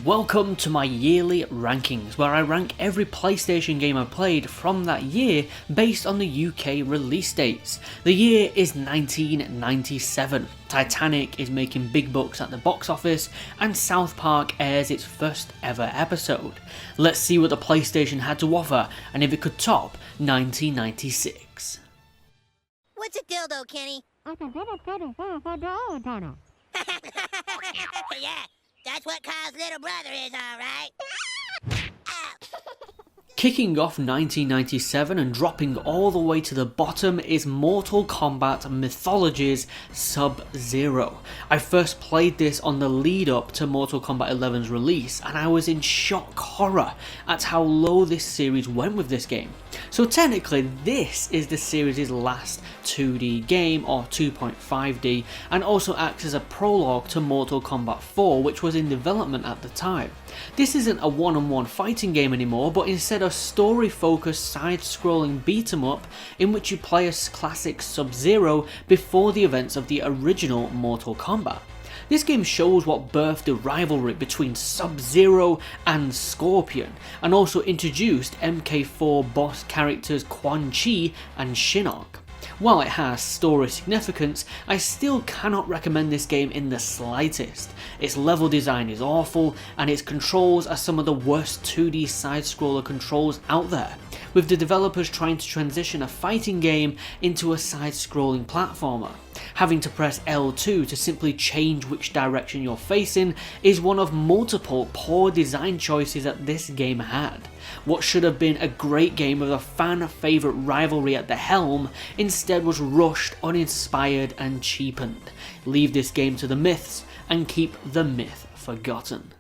Welcome to my yearly rankings, where I rank every PlayStation game I played from that year based on the UK release dates. The year is 1997, Titanic is making big bucks at the box office, and South Park airs its first ever episode. Let's see what the PlayStation had to offer, and if it could top 1996. What's a dildo, Kenny? Yeah, that's what Kyle's little brother is, all right. Kicking off 1997 and dropping all the way to the bottom is Mortal Kombat Mythologies Sub-Zero. I first played this on the lead up to Mortal Kombat 11's release, and I was in shock horror at how low this series went with this game. So technically this is the series' last 2D game, or 2.5D, and also acts as a prologue to Mortal Kombat 4, which was in development at the time. This isn't a one-on-one fighting game anymore, but instead a story-focused side-scrolling beat-em-up in which you play as classic Sub-Zero before the events of the original Mortal Kombat. This game shows what birthed the rivalry between Sub-Zero and Scorpion, and also introduced MK4 boss characters Quan Chi and Shinnok. While it has story significance, I still cannot recommend this game in the slightest. Its level design is awful, and its controls are some of the worst 2D side-scroller controls out there, with the developers trying to transition a fighting game into a side-scrolling platformer. Having to press L2 to simply change which direction you're facing is one of multiple poor design choices that this game had. What should have been a great game with a fan favourite rivalry at the helm instead was rushed, uninspired and cheapened. Leave this game to the myths and keep the myth forgotten.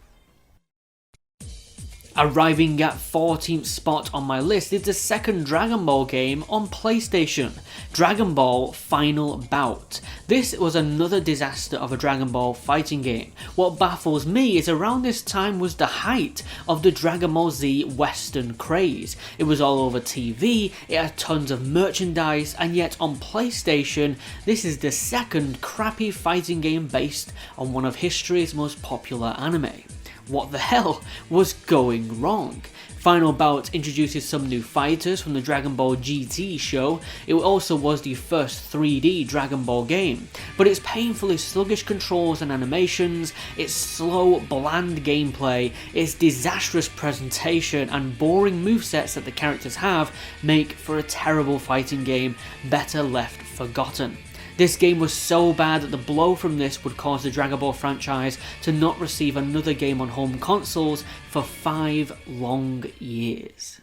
Arriving at 14th spot on my list is the second Dragon Ball game on PlayStation, Dragon Ball Final Bout. This was another disaster of a Dragon Ball fighting game. What baffles me is around this time was the height of the Dragon Ball Z Western craze. It was all over TV, it had tons of merchandise, and yet on PlayStation, this is the second crappy fighting game based on one of history's most popular anime. What the hell was going wrong? Final Bout introduces some new fighters from the Dragon Ball GT show. It also was the first 3D Dragon Ball game, but its painfully sluggish controls and animations, its slow, bland gameplay, its disastrous presentation and boring movesets that the characters have make for a terrible fighting game better left forgotten. This game was so bad that the blow from this would cause the Dragon Ball franchise to not receive another game on home consoles for 5 long years.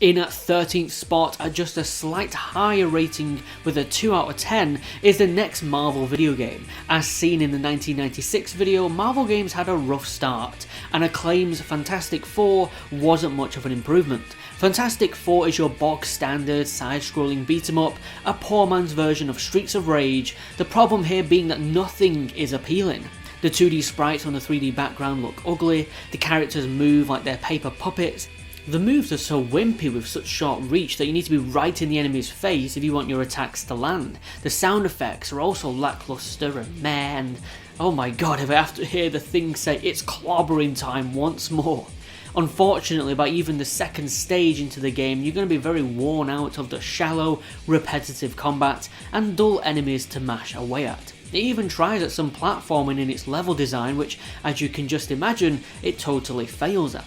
In at 13th spot at just a slight higher rating with a 2 out of 10 is the next Marvel video game. As seen in the 1996 video, Marvel games had a rough start, and Acclaim's Fantastic Four wasn't much of an improvement. Fantastic Four is your bog standard side-scrolling beat-em-up, a poor man's version of Streets of Rage, the problem here being that nothing is appealing. The 2D sprites on the 3D background look ugly, the characters move like they're paper puppets. The moves are so wimpy with such short reach that you need to be right in the enemy's face if you want your attacks to land. The sound effects are also lackluster and meh, and oh my god, if I have to hear the thing say it's clobbering time once more. Unfortunately, by even the second stage into the game, you're going to be very worn out of the shallow, repetitive combat and dull enemies to mash away at. It even tries at some platforming in its level design, which, as you can just imagine, it totally fails at.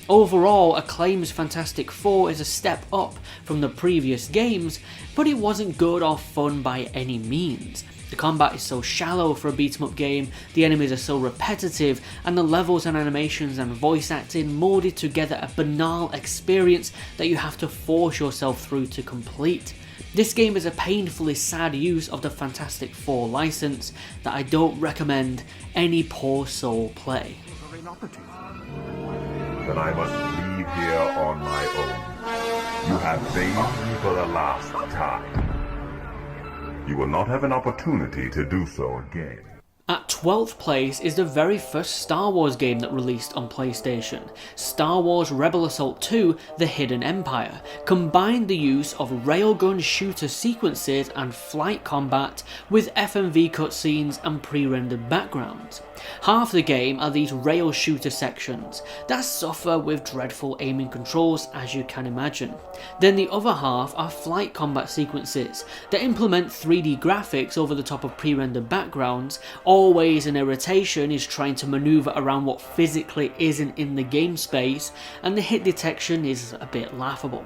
Overall, Acclaim's Fantastic Four is a step up from the previous games, but it wasn't good or fun by any means. The combat is so shallow for a beat-em-up game, the enemies are so repetitive, and the levels and animations and voice acting moulded together a banal experience that you have to force yourself through to complete. This game is a painfully sad use of the Fantastic Four license that I don't recommend any poor soul play. Then I must leave here on my own. You have failed me for the last time. You will not have an opportunity to do so again. At 12th place is the very first Star Wars game that released on PlayStation. Star Wars Rebel Assault 2: The Hidden Empire combined the use of railgun shooter sequences and flight combat with FMV cutscenes and pre-rendered backgrounds. Half the game are these rail shooter sections that suffer with dreadful aiming controls, as you can imagine. Then the other half are flight combat sequences that implement 3D graphics over the top of pre-rendered backgrounds. Always an irritation is trying to maneuver around what physically isn't in the game space, and the hit detection is a bit laughable.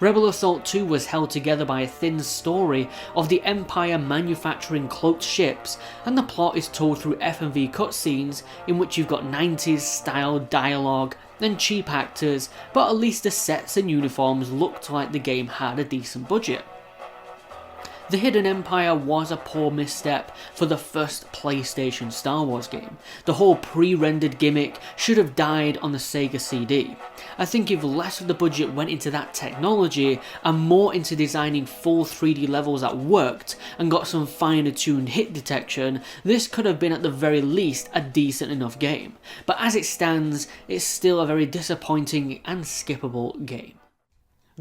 Rebel Assault 2 was held together by a thin story of the Empire manufacturing cloaked ships, and the plot is told through FMV cutscenes in which you've got 90s style dialogue and cheap actors, but at least the sets and uniforms looked like the game had a decent budget. The Hidden Empire was a poor misstep for the first PlayStation Star Wars game. The whole pre-rendered gimmick should have died on the Sega CD. I think if less of the budget went into that technology and more into designing full 3D levels that worked and got some finer tuned hit detection, this could have been at the very least a decent enough game. But as it stands, it's still a very disappointing and skippable game.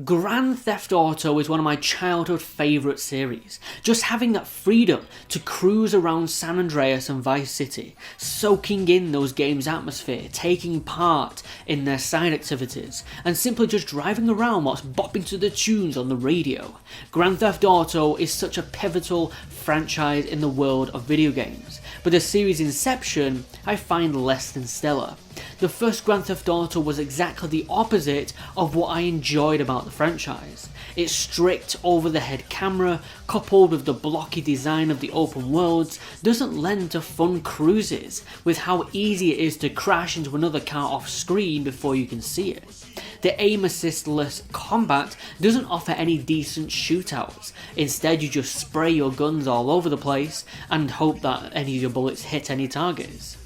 Grand Theft Auto is one of my childhood favourite series. Just having that freedom to cruise around San Andreas and Vice City, soaking in those games' atmosphere, taking part in their side activities, and simply just driving around whilst bopping to the tunes on the radio. Grand Theft Auto is such a pivotal franchise in the world of video games, but the series' inception I find less than stellar. The first Grand Theft Auto was exactly the opposite of what I enjoyed about the franchise. Its strict over-the-head camera, coupled with the blocky design of the open worlds, doesn't lend to fun cruises, with how easy it is to crash into another car off screen before you can see it. The aim assist-less combat doesn't offer any decent shootouts. Instead, you just spray your guns all over the place and hope that any of your bullets hit any targets.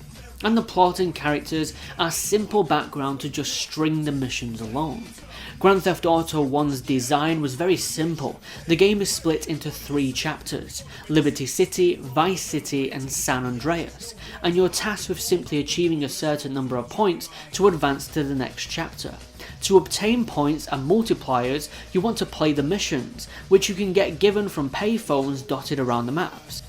And the plot and characters are simple background to just string the missions along. Grand Theft Auto 1's design was very simple. The game is split into 3 chapters: Liberty City, Vice City and San Andreas, and you're tasked with simply achieving a certain number of points to advance to the next chapter. To obtain points and multipliers, you want to play the missions, which you can get given from payphones dotted around the maps.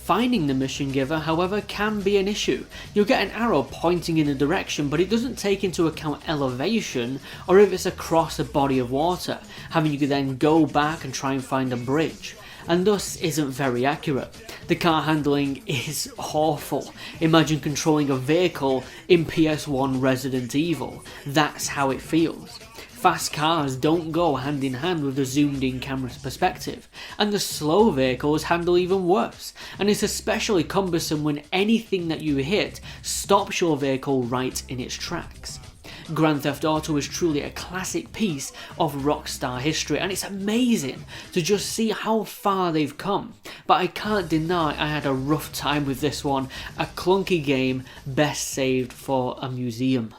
Finding the mission giver, however, can be an issue. You'll get an arrow pointing in a direction, but it doesn't take into account elevation or if it's across a body of water, having you then go back and try and find a bridge, and thus isn't very accurate. The car handling is awful. Imagine controlling a vehicle in PS1 Resident Evil. That's how it feels. Fast cars don't go hand in hand with the zoomed in camera's perspective, and the slow vehicles handle even worse, and it's especially cumbersome when anything that you hit stops your vehicle right in its tracks. Grand Theft Auto is truly a classic piece of Rockstar history, and it's amazing to just see how far they've come, but I can't deny I had a rough time with this one, a clunky game best saved for a museum.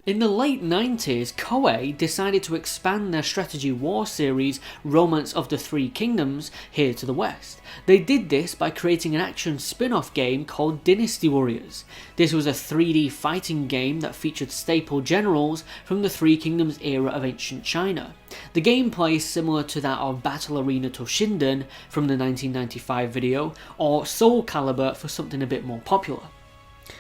In the late 90s, Koei decided to expand their strategy war series Romance of the Three Kingdoms here to the West. They did this by creating an action spin-off game called Dynasty Warriors. This was a 3D fighting game that featured staple generals from the Three Kingdoms era of ancient China. The gameplay is similar to that of Battle Arena Toshinden from the 1995 video, or Soul Calibur for something a bit more popular,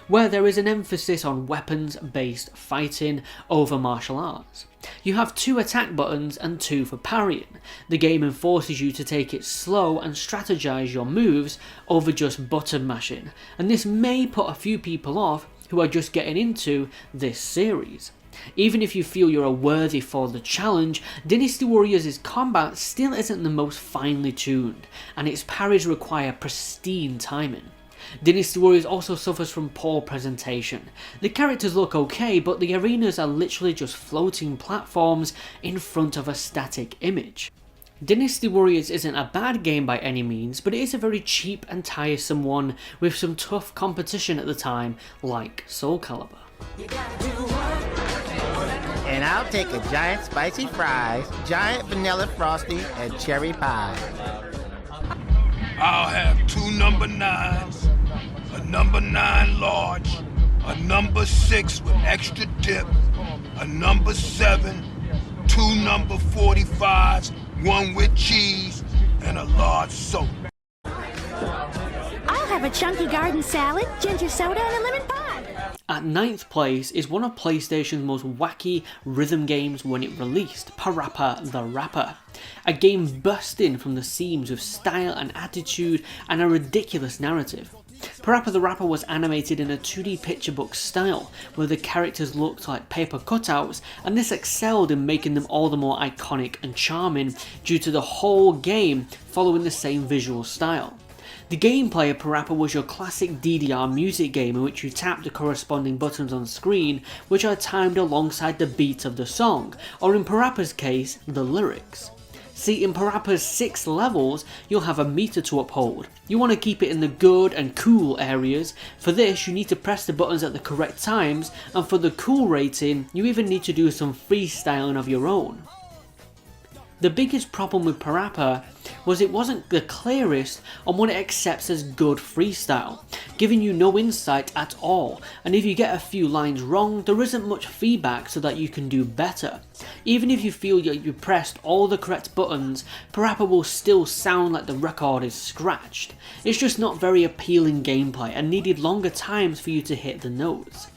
where there is an emphasis on weapons-based fighting over martial arts. You have 2 attack buttons and 2 for parrying. The game enforces you to take it slow and strategize your moves over just button mashing, and this may put a few people off who are just getting into this series. Even if you feel you're worthy for the challenge, Dynasty Warriors' combat still isn't the most finely tuned, and its parries require pristine timing. Dynasty Warriors also suffers from poor presentation. The characters look okay, but the arenas are literally just floating platforms in front of a static image. Dynasty Warriors isn't a bad game by any means, but it is a very cheap and tiresome one with some tough competition at the time, like Soul Calibur. And I'll take a giant spicy fries, giant vanilla frosty, and cherry pie. I'll have 2 number 9s, number 9 large, a number 6 with extra dip, a number 7, 2 number 45s, 1 with cheese, and a large soda. I'll have a chunky garden salad, ginger soda, and a lemon pie. At 9th place is one of PlayStation's most wacky rhythm games when it released, PaRappa the Rappa. A game bursting from the seams with style and attitude and a ridiculous narrative. PaRappa the Rappa was animated in a 2D picture book style, where the characters looked like paper cutouts, and this excelled in making them all the more iconic and charming due to the whole game following the same visual style. The gameplay of PaRappa was your classic DDR music game in which you tapped the corresponding buttons on screen, which are timed alongside the beat of the song, or in PaRappa's case, the lyrics. See, in PaRappa's 6 levels, you'll have a meter to uphold. You want to keep it in the good and cool areas. For this, you need to press the buttons at the correct times, and for the cool rating, you even need to do some freestyling of your own. The biggest problem with PaRappa was it wasn't the clearest on what it accepts as good freestyle, giving you no insight at all, and if you get a few lines wrong, there isn't much feedback so that you can do better. Even if you feel that you pressed all the correct buttons, PaRappa will still sound like the record is scratched. It's just not very appealing gameplay and needed longer times for you to hit the notes.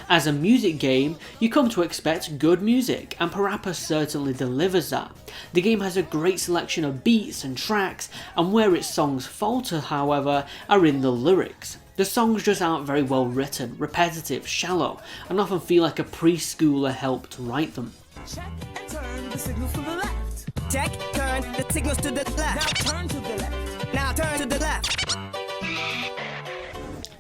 As a music game, you come to expect good music, and PaRappa certainly delivers that. The game has a great selection of beats and tracks, and where its songs falter, however, are in the lyrics. The songs just aren't very well written, repetitive, shallow, and often feel like a preschooler helped write them. Check and turn the signals to the left. Check, turn the signals to the left. Now turn to the left. Now turn to the left.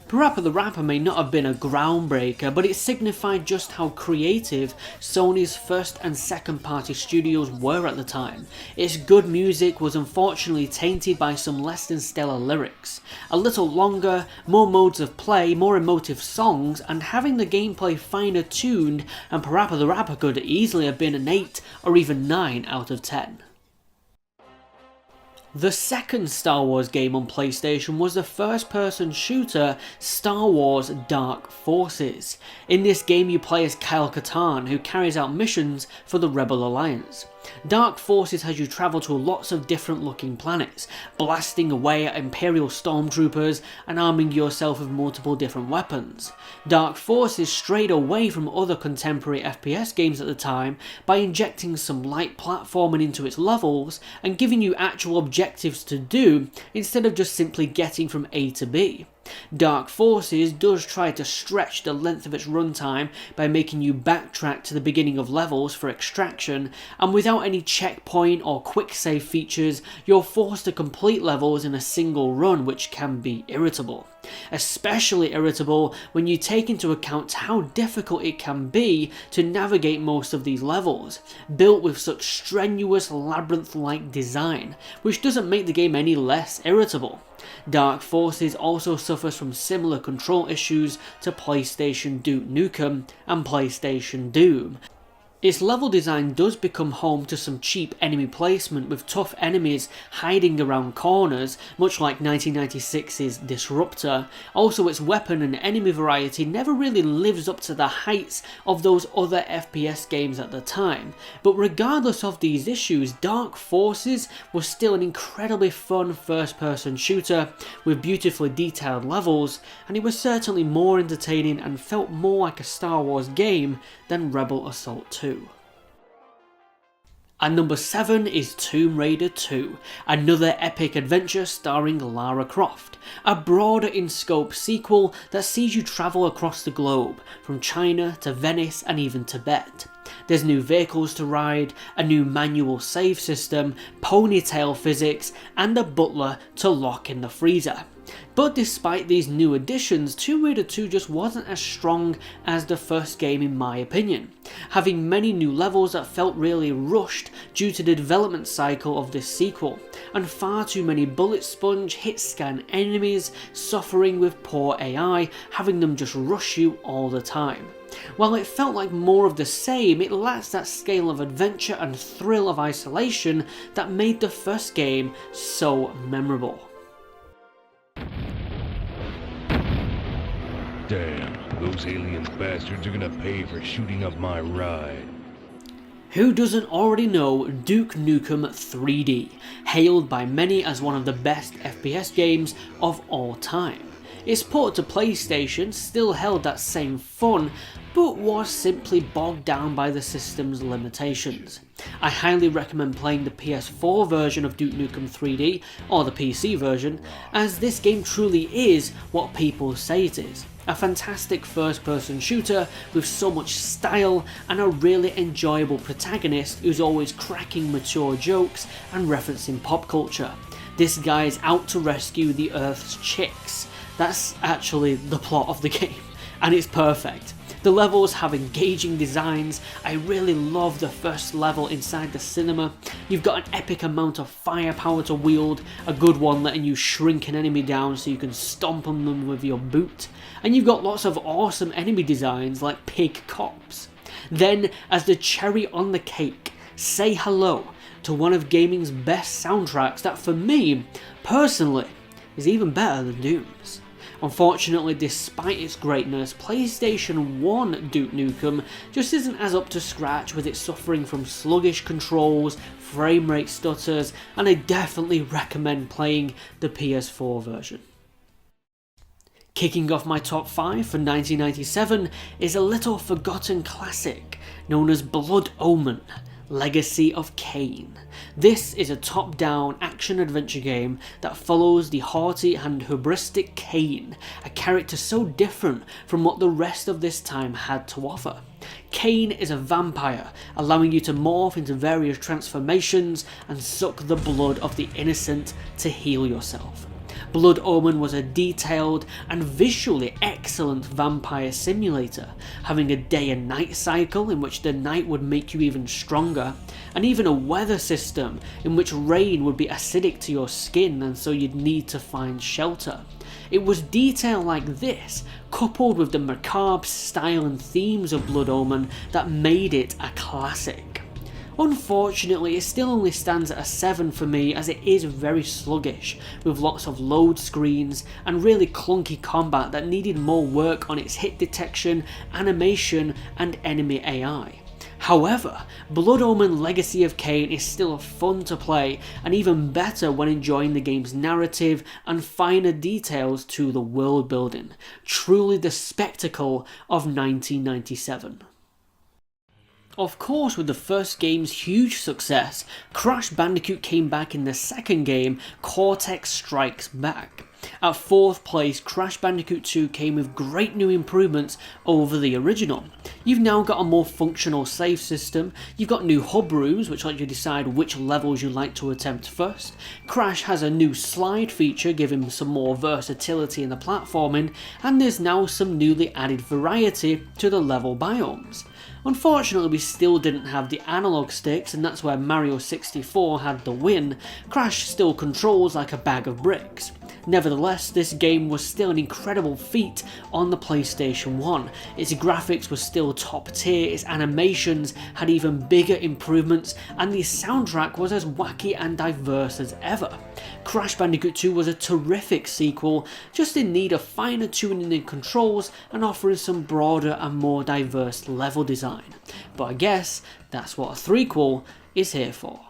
PaRappa the Rappa may not have been a groundbreaker, but it signified just how creative Sony's first and second party studios were at the time. Its good music was unfortunately tainted by some less than stellar lyrics. A little longer, more modes of play, more emotive songs, and having the gameplay finer tuned, and PaRappa the Rappa could easily have been an 8 or even 9 out of 10. The second Star Wars game on PlayStation was the first-person shooter Star Wars Dark Forces. In this game you play as Kyle Katarn, who carries out missions for the Rebel Alliance. Dark Forces has you travel to lots of different looking planets, blasting away at Imperial stormtroopers and arming yourself with multiple different weapons. Dark Forces strayed away from other contemporary FPS games at the time by injecting some light platforming into its levels and giving you actual objectives to do instead of just simply getting from A to B. Dark Forces does try to stretch the length of its runtime by making you backtrack to the beginning of levels for extraction, and without any checkpoint or quick save features, you're forced to complete levels in a single run, which can be irritable. Especially irritable when you take into account how difficult it can be to navigate most of these levels, built with such strenuous labyrinth-like design, which doesn't make the game any less irritable. Dark Forces also suffers from similar control issues to PlayStation Duke Nukem and PlayStation Doom. Its level design does become home to some cheap enemy placement, with tough enemies hiding around corners, much like 1996's Disruptor. Also, its weapon and enemy variety never really lives up to the heights of those other FPS games at the time. But regardless of these issues, Dark Forces was still an incredibly fun first-person shooter with beautifully detailed levels, and it was certainly more entertaining and felt more like a Star Wars game than Rebel Assault 2. And number 7 is Tomb Raider 2, another epic adventure starring Lara Croft, a broader in scope sequel that sees you travel across the globe, from China to Venice and even Tibet. There's new vehicles to ride, a new manual save system, ponytail physics, and a butler to lock in the freezer. But despite these new additions, Tomb Raider 2 just wasn't as strong as the first game in my opinion, having many new levels that felt really rushed due to the development cycle of this sequel, and far too many bullet sponge hit scan enemies suffering with poor AI, having them just rush you all the time. While it felt like more of the same, it lacks that scale of adventure and thrill of isolation that made the first game so memorable. Damn, those alien bastards are gonna pay for shooting up my ride. Who doesn't already know Duke Nukem 3D, hailed by many as one of the best FPS games of all time. Its port to PlayStation still held that same fun, but was simply bogged down by the system's limitations. I highly recommend playing the PS4 version of Duke Nukem 3D, or the PC version, as this game truly is what people say it is. A fantastic first-person shooter with so much style and a really enjoyable protagonist who's always cracking mature jokes and referencing pop culture. This guy is out to rescue the Earth's chicks. That's actually the plot of the game, and it's perfect. The levels have engaging designs. I really love the first level inside the cinema. You've got an epic amount of firepower to wield, a good one letting you shrink an enemy down so you can stomp on them with your boot, and you've got lots of awesome enemy designs like pig cops. Then, as the cherry on the cake, say hello to one of gaming's best soundtracks that for me, personally, is even better than Doom's. Unfortunately, despite its greatness, PlayStation 1 Duke Nukem just isn't as up to scratch, with it suffering from sluggish controls, frame rate stutters, and I definitely recommend playing the PS4 version. Kicking off my top 5 for 1997 is a little forgotten classic known as Blood Omen: Legacy of Kain. This is a top-down action-adventure game that follows the haughty and hubristic Kain, a character so different from what the rest of this time had to offer. Kain is a vampire, allowing you to morph into various transformations and suck the blood of the innocent to heal yourself. Blood Omen was a detailed and visually excellent vampire simulator, having a day and night cycle in which the night would make you even stronger, and even a weather system in which rain would be acidic to your skin and so you'd need to find shelter. It was detail like this, coupled with the macabre style and themes of Blood Omen, that made it a classic. Unfortunately, it still only stands at a 7 for me, as it is very sluggish, with lots of load screens and really clunky combat that needed more work on its hit detection, animation and enemy AI. However, Blood Omen Legacy of Kain is still fun to play, and even better when enjoying the game's narrative and finer details to the world building. Truly the spectacle of 1997. Of course, with the first game's huge success, Crash Bandicoot came back in the second game, Cortex Strikes Back. At 4th place, Crash Bandicoot 2 came with great new improvements over the original. You've now got a more functional save system, you've got new hub rooms which let you decide which levels you'd like to attempt first. Crash has a new slide feature giving some more versatility in the platforming, and there's now some newly added variety to the level biomes. Unfortunately, we still didn't have the analog sticks, and that's where Mario 64 had the win. Crash still controls like a bag of bricks. Nevertheless, this game was still an incredible feat on the PlayStation 1. Its graphics were still top tier, its animations had even bigger improvements, and the soundtrack was as wacky and diverse as ever. Crash Bandicoot 2 was a terrific sequel, just in need of finer tuning in controls and offering some broader and more diverse level design. But I guess that's what a threequel is here for.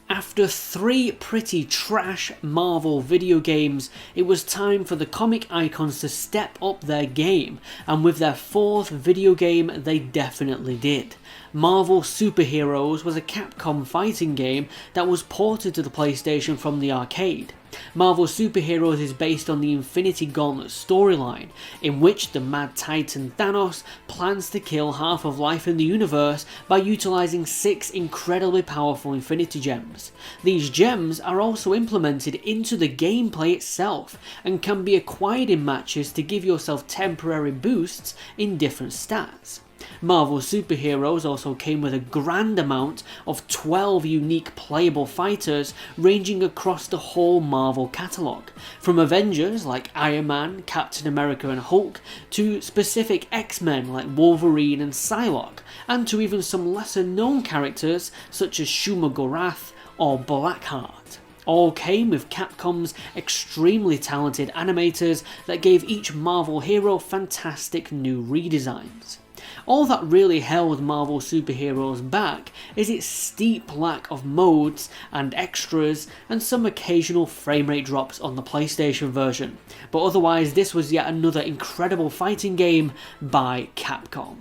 After 3 pretty trash Marvel video games, it was time for the comic icons to step up their game, and with their 4th video game they definitely did. Marvel Superheroes was a Capcom fighting game that was ported to the PlayStation from the arcade. Marvel Superheroes is based on the Infinity Gauntlet storyline, in which the Mad Titan Thanos plans to kill half of life in the universe by utilising 6 incredibly powerful Infinity Gems. These gems are also implemented into the gameplay itself, and can be acquired in matches to give yourself temporary boosts in different stats. Marvel Superheroes also came with a grand amount of 12 unique playable fighters ranging across the whole Marvel catalogue, from Avengers like Iron Man, Captain America and Hulk, to specific X-Men like Wolverine and Psylocke, and to even some lesser known characters such as Shuma Gorath or Blackheart. all came with Capcom's extremely talented animators that gave each Marvel hero fantastic new redesigns. All that really held Marvel superheroes back is its steep lack of modes and extras and some occasional frame rate drops on the PlayStation version, but otherwise this was yet another incredible fighting game by Capcom.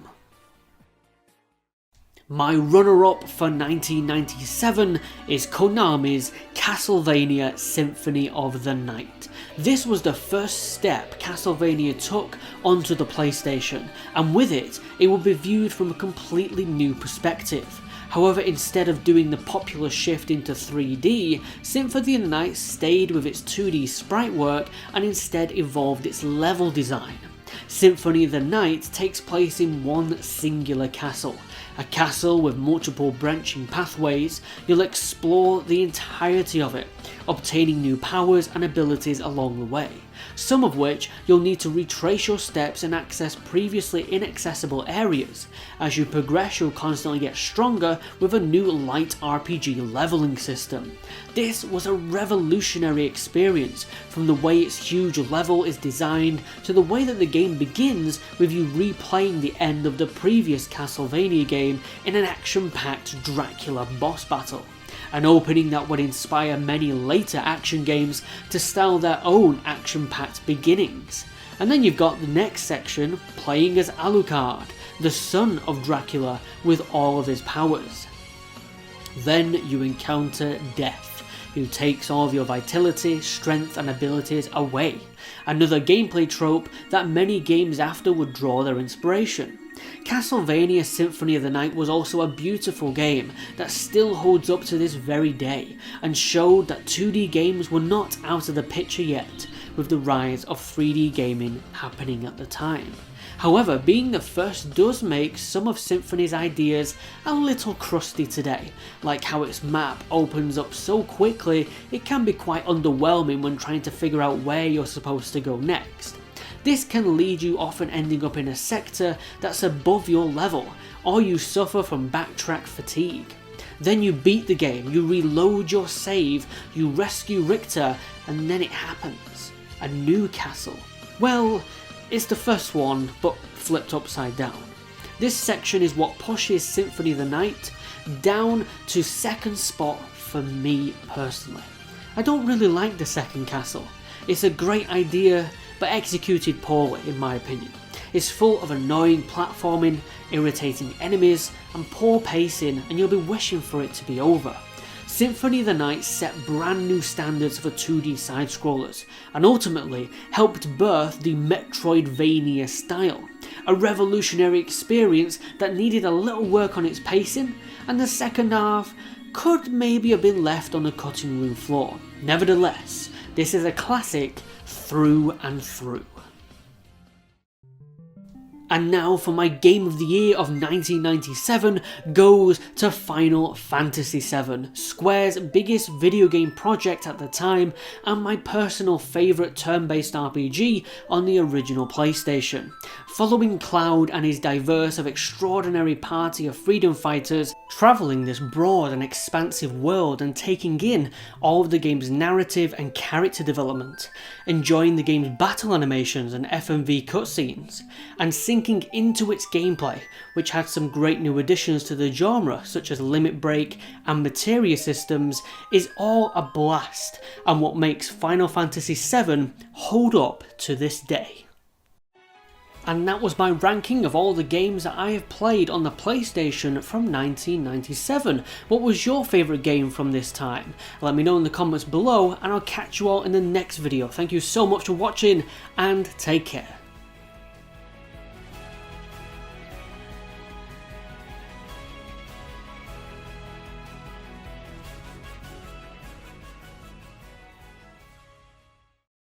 My runner-up for 1997 is Konami's Castlevania Symphony of the Night. This was the first step Castlevania took onto the PlayStation, and with it, it would be viewed from a completely new perspective. However, instead of doing the popular shift into 3D, Symphony of the Night stayed with its 2D sprite work and instead evolved its level design. Symphony of the Night takes place in one singular castle. A castle with multiple branching pathways. You'll explore the entirety of it, obtaining new powers and abilities along the way, some of which you'll need to retrace your steps and access previously inaccessible areas. As you progress, you'll constantly get stronger with a new light RPG leveling system. This was a revolutionary experience, from the way its huge level is designed to the way that the game begins with you replaying the end of the previous Castlevania game in an action-packed Dracula boss battle. An opening that would inspire many later action games to style their own action-packed beginnings. And then you've got the next section playing as Alucard, the son of Dracula with all of his powers. Then you encounter Death, who takes all of your vitality, strength and abilities away. Another gameplay trope that many games after would draw their inspiration. Castlevania Symphony of the Night was also a beautiful game that still holds up to this very day, and showed that 2D games were not out of the picture yet, with the rise of 3D gaming happening at the time. However, being the first does make some of Symphony's ideas a little crusty today, like how its map opens up so quickly it can be quite underwhelming when trying to figure out where you're supposed to go next. This can lead you often ending up in a sector that's above your level, or you suffer from backtrack fatigue. Then you beat the game, you reload your save, you rescue Richter, and then it happens. A new castle. Well, it's the first one, but flipped upside down. This section is what pushes Symphony of the Night down to second spot for me personally. I don't really like the second castle. It's a great idea, but executed poorly in my opinion. It's full of annoying platforming, irritating enemies, and poor pacing, and you'll be wishing for it to be over. Symphony of the Night set brand new standards for 2D side-scrollers, and ultimately helped birth the Metroidvania style, a revolutionary experience that needed a little work on its pacing, and the second half could maybe have been left on the cutting room floor. Nevertheless, this is a classic through and through. And now for my Game of the Year of 1997 goes to Final Fantasy VII, Square's biggest video game project at the time and my personal favourite turn-based RPG on the original PlayStation. Following Cloud and his diverse of extraordinary party of freedom fighters, travelling this broad and expansive world and taking in all of the game's narrative and character development, enjoying the game's battle animations and FMV cutscenes, and sinking into its gameplay, which had some great new additions to the genre such as limit break and materia systems, is all a blast and what makes Final Fantasy VII hold up to this day. And that was my ranking of all the games that I have played on the PlayStation from 1997. What was your favourite game from this time? Let me know in the comments below and I'll catch you all in the next video. Thank you so much for watching and take care.